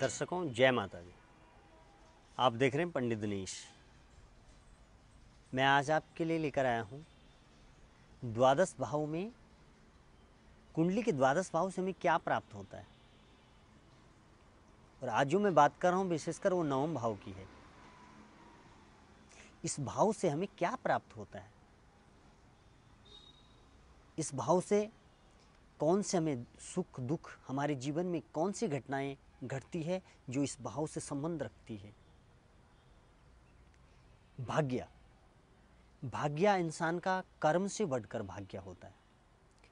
दर्शकों जय माता दी। आप देख रहे हैं पंडित दिनेश। मैं आज आपके लिए लेकर आया हूँ द्वादश भाव में, कुंडली के द्वादश भाव से हमें क्या प्राप्त होता है। और आज जो मैं बात कर रहा हूँ विशेषकर वो नवम भाव की है। इस भाव से हमें क्या प्राप्त होता है, इस भाव से कौन से हमें सुख दुख, हमारे जीवन में कौन सी घटनाएं घटती है जो इस भाव से संबंध रखती है। भाग्य इंसान का कर्म से बढ़कर भाग्य होता है।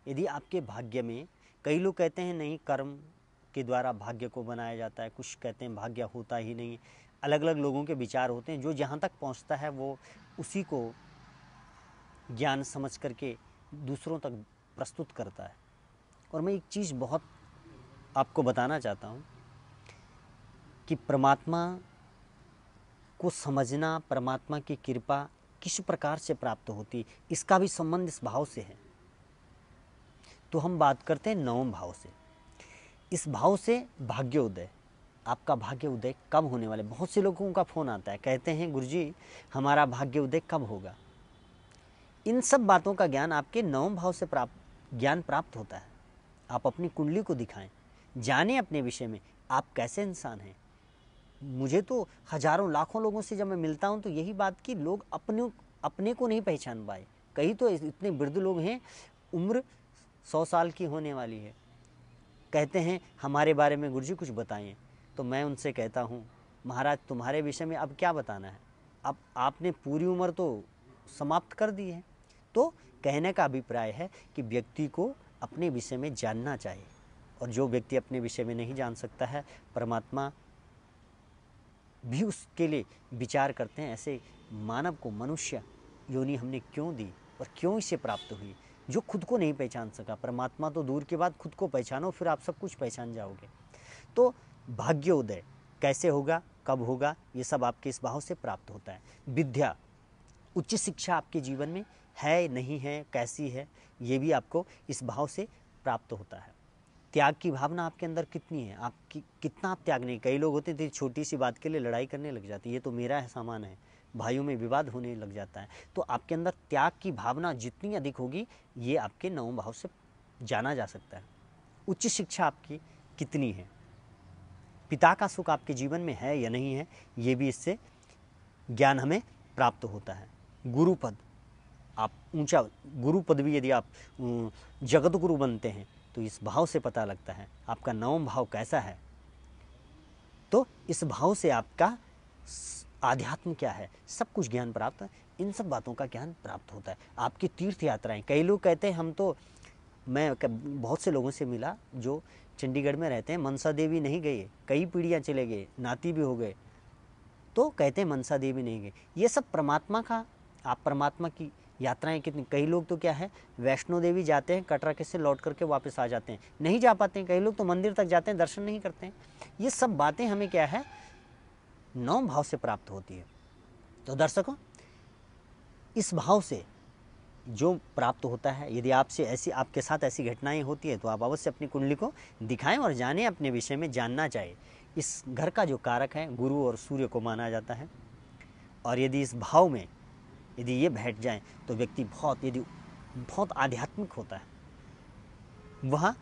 यदि आपके भाग्य में, कई लोग कहते हैं नहीं कर्म के द्वारा भाग्य को बनाया जाता है, कुछ कहते हैं भाग्य होता ही नहीं। अलग अलग लोगों के विचार होते हैं। जो जहाँ तक पहुँचता है वो उसी को ज्ञान समझ करके दूसरों तक प्रस्तुत करता है। और मैं एक चीज़ बहुत आपको बताना चाहता हूँ कि परमात्मा को समझना, परमात्मा की कृपा किस प्रकार से प्राप्त होती, इसका भी संबंध इस भाव से है। तो हम बात करते हैं नवम भाव से। इस भाव से भाग्योदय, आपका भाग्य उदय कब होने वाले। बहुत से लोगों का फ़ोन आता है, कहते हैं गुरुजी हमारा भाग्य उदय कब होगा। इन सब बातों का ज्ञान आपके नवम भाव से ज्ञान प्राप्त होता है। आप अपनी कुंडली को दिखाएं, जानें अपने विषय में आप कैसे इंसान हैं। मुझे तो हजारों लाखों लोगों से जब मैं मिलता हूं तो यही बात कि लोग अपने को नहीं पहचान पाए। कई तो इतने वृद्ध लोग हैं, उम्र 100 साल की होने वाली है, कहते हैं हमारे बारे में गुरुजी कुछ बताएं। तो मैं उनसे कहता हूं महाराज तुम्हारे विषय में अब क्या बताना है, अब आपने पूरी उम्र तो समाप्त कर दी है। तो कहने का अभिप्राय है कि व्यक्ति को अपने विषय में जानना चाहिए। और जो व्यक्ति अपने विषय में नहीं जान सकता है, परमात्मा भी उसके लिए विचार करते हैं। ऐसे मानव को मनुष्य योनि हमने क्यों दी और क्यों इसे प्राप्त हुई। जो खुद को नहीं पहचान सका, परमात्मा तो दूर के बाद खुद को पहचानो, फिर आप सब कुछ पहचान जाओगे। तो भाग्योदय कैसे होगा, कब होगा, ये सब आपके इस भाव से प्राप्त होता है। विद्या, उच्च शिक्षा आपके जीवन में है नहीं है, कैसी है, ये भी आपको इस भाव से प्राप्त होता है। त्याग की भावना आपके अंदर कितनी है, आपकी कितना आप त्याग नहीं। कई लोग होते हैं छोटी सी बात के लिए लड़ाई करने लग जाती है, ये तो मेरा है सामान है, भाइयों में विवाद होने लग जाता है। तो आपके अंदर त्याग की भावना जितनी अधिक होगी, ये आपके नवम भाव से जाना जा सकता है। उच्च शिक्षा आपकी कितनी है, पिता का सुख आपके जीवन में है या नहीं है, ये भी इससे ज्ञान हमें प्राप्त होता है। गुरुपद, आप ऊंचा गुरु पद भी यदि आप जगत गुरु बनते हैं तो इस भाव से पता लगता है आपका नवम भाव कैसा है। तो इस भाव से आपका आध्यात्म क्या है, सब कुछ ज्ञान प्राप्त है। इन सब बातों का ज्ञान प्राप्त होता है। आपकी तीर्थ यात्राएं, कई लोग कहते हैं हम तो, मैं बहुत से लोगों से मिला जो चंडीगढ़ में रहते हैं, मनसा देवी नहीं गए, कई पीढ़ियाँ चले गए, नाती भी हो गए, तो कहते हैं मनसा देवी नहीं गए। ये सब परमात्मा का, आप परमात्मा की यात्राएं कितनी। कई लोग तो क्या है वैष्णो देवी जाते हैं, कटरा के से लौट करके वापस आ जाते हैं, नहीं जा पाते हैं। कई लोग तो मंदिर तक जाते हैं, दर्शन नहीं करते हैं। ये सब बातें हमें क्या है नवम भाव से प्राप्त होती है। तो दर्शकों, इस भाव से जो प्राप्त होता है, यदि आपसे ऐसी, आपके साथ ऐसी घटनाएं होती है तो आप अवश्य अपनी कुंडली को दिखाएं और जानें, अपने विषय में जानना चाहिए। इस घर का जो कारक है गुरु और सूर्य को माना जाता है। और यदि इस भाव में यदि ये बैठ जाए तो व्यक्ति बहुत आध्यात्मिक होता है। वह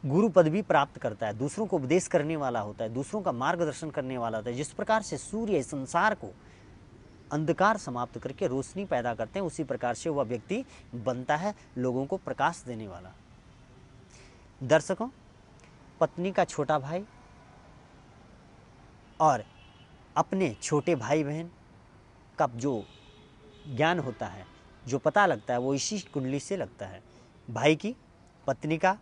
गुरु पद भी प्राप्त करता है, दूसरों को उपदेश करने वाला होता है, दूसरों का मार्गदर्शन करने वाला होता है। जिस प्रकार से सूर्य संसार को अंधकार समाप्त करके रोशनी पैदा करते हैं, उसी प्रकार से वह व्यक्ति बनता है लोगों को प्रकाश देने वाला। दर्शकों, पत्नी का छोटा भाई और अपने छोटे भाई बहन का जो ज्ञान होता है, जो पता लगता है, वो इसी कुंडली से लगता है। भाई की पत्नी का,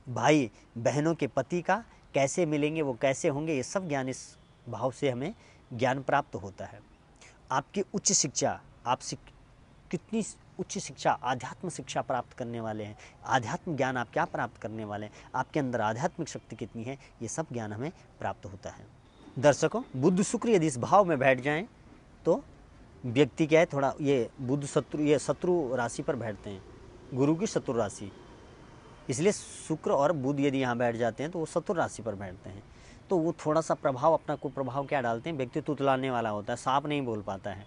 भाई बहनों के पति का कैसे मिलेंगे, वो कैसे होंगे, ये सब ज्ञान इस भाव से हमें ज्ञान प्राप्त होता है। आपकी उच्च शिक्षा, आप कितनी उच्च शिक्षा, आध्यात्म शिक्षा प्राप्त करने वाले हैं, आध्यात्म ज्ञान आप क्या प्राप्त करने वाले हैं, आपके अंदर आध्यात्मिक शक्ति कितनी है, ये सब ज्ञान हमें प्राप्त होता है। दर्शकों, बुध शुक्र यदि इस भाव में बैठ जाएं तो व्यक्ति क्या है, थोड़ा ये बुध शत्रु, ये शत्रु राशि पर बैठते हैं, गुरु की शत्रु राशि, इसलिए शुक्र और बुध यदि यहाँ बैठ जाते हैं तो वो शत्रु राशि पर बैठते हैं। तो वो थोड़ा सा प्रभाव, अपना को प्रभाव क्या डालते हैं, व्यक्ति तुतलाने वाला होता है, सांप नहीं बोल पाता है,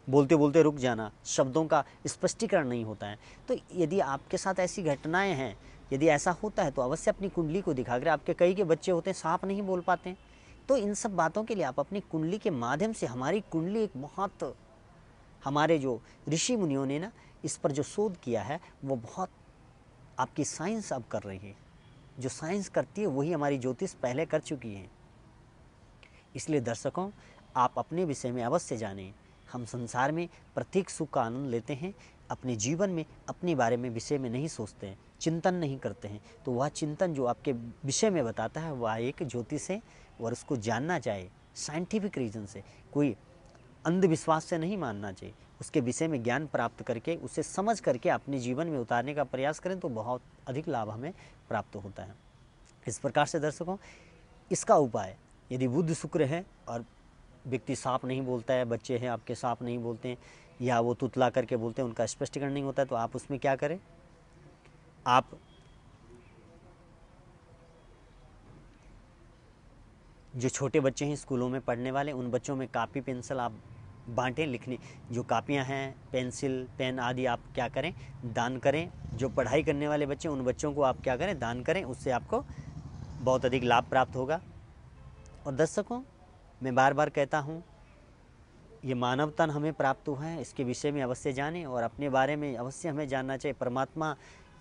बोलते बोलते रुक जाना, शब्दों का स्पष्टीकरण नहीं होता है। तो यदि आपके साथ ऐसी घटनाएं हैं, यदि ऐसा होता है तो अवश्य अपनी कुंडली को दिखा कर, आपके कई के बच्चे होते हैं सांप नहीं बोल पाते हैं, तो इन सब बातों के लिए आप अपनी कुंडली के माध्यम से, हमारी कुंडली एक बहुत, हमारे जो ऋषि मुनियों ने ना इस पर जो शोध किया है वो बहुत आपकी साइंस अब कर रही है। जो साइंस करती है वही हमारी ज्योतिष पहले कर चुकी है। इसलिए दर्शकों, आप अपने विषय में अवश्य जानें। हम संसार में प्रत्येक सुख का आनंद लेते हैं, अपने जीवन में अपने बारे में विषय में नहीं सोचते हैं, चिंतन नहीं करते हैं। तो वह चिंतन जो आपके विषय में बताता है वह एक ज्योतिष है, और उसको जानना चाहिए साइंटिफिक रीजन से, कोई अंधविश्वास से नहीं मानना चाहिए। उसके विषय में ज्ञान प्राप्त करके, उसे समझ करके अपने जीवन में उतारने का प्रयास करें तो बहुत अधिक लाभ हमें प्राप्त होता है। इस प्रकार से दर्शकों, इसका उपाय, यदि बुध शुक्र है और व्यक्ति सांप नहीं बोलता है, बच्चे हैं आपके सांप नहीं बोलते हैं, या वो तुतला करके बोलते हैं, उनका स्पष्टीकरण नहीं होता है, तो आप उसमें क्या करें, आप जो छोटे बच्चे हैं स्कूलों में पढ़ने वाले, उन बच्चों में कापी पेंसिल आप बांटें, लिखने जो कापियां हैं, पेंसिल पेन आदि आप क्या करें, दान करें। जो पढ़ाई करने वाले बच्चे, उन बच्चों को आप क्या करें, दान करें, उससे आपको बहुत अधिक लाभ प्राप्त होगा। और दर्शकों, मैं बार बार कहता हूँ, ये मानव तन हमें प्राप्त हुआ है, इसके विषय में अवश्य जानें, और अपने बारे में अवश्य हमें जानना चाहिए। परमात्मा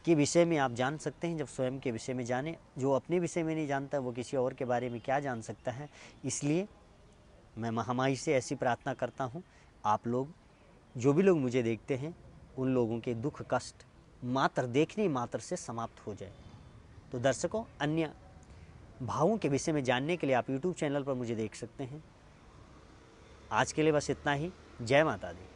के विषय में आप जान सकते हैं जब स्वयं के विषय में जानें। जो अपने विषय में नहीं जानता वो किसी और के बारे में क्या जान सकता है। इसलिए मैं महामाई से ऐसी प्रार्थना करता हूँ, आप लोग, जो भी लोग मुझे देखते हैं, उन लोगों के दुख कष्ट मात्र देखने मात्र से समाप्त हो जाए। तो दर्शकों, अन्य भावों के विषय में जानने के लिए आप YouTube चैनल पर मुझे देख सकते हैं। आज के लिए बस इतना ही। जय माता दी।